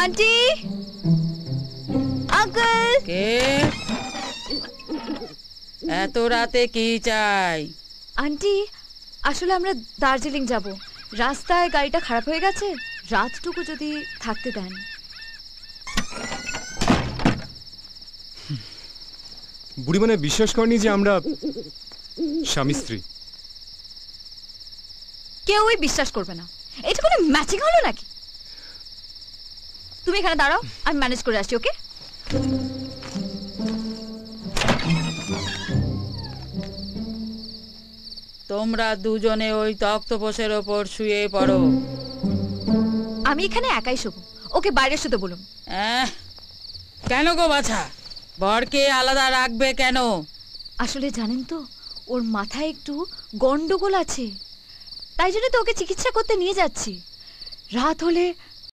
Aunty, uncle. কে? এত রাতে কি চাই? আন্টি, আসলে আমরা দার্জিলিং যাব। রাস্তায় গাড়িটা খারাপ হয়ে গেছে, রাতটুকু যদি থাকতে দেন। বুড়ি মানে বিশ্বাস করেনি যে আমরা স্বামী স্ত্রী। কেউই বিশ্বাস করবে না। এটা কোনো ম্যাচিং হলো নাকি? তুমি এখানে দাঁড়াও, আমি ম্যানেজ করে আসছি। ওকে? তোমরা দুজনে ওই তক্তপোষের ওপর শুয়ে পড়ো। আমি এখানে একাই শোবো, ওকে বাইরে শুতে বলুন। কেন গো বাছা, বরকে আলাদা রাখবে কেন? আসলে জানেন তো, ওর মাথায় একটু গন্ডগোল আছে, তাই জন্য তো ওকে চিকিৎসা করতে নিয়ে যাচ্ছি। রাত হলে